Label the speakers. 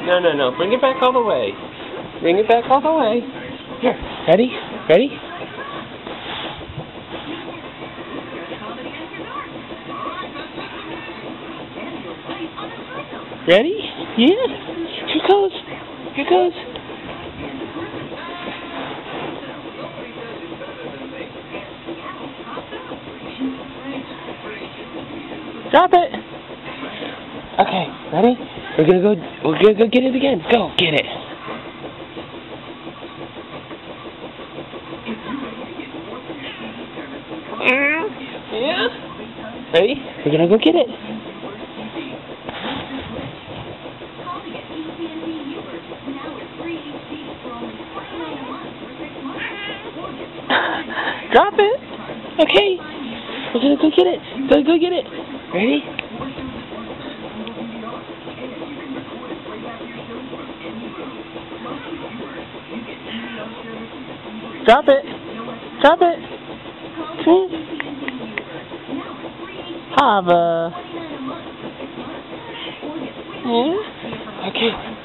Speaker 1: No. Bring it back all the way. Bring it back all the way. Here. Ready? Ready? Ready? Yeah. Here goes. Here goes. Drop it. Okay, ready? We're gonna go get it again. Go, get it. Yeah? Ready? We're gonna go get it. Drop it. Okay. We're gonna go get it. Go get it. Ready? Drop it. Drop it. Ahava. Yeah? Okay.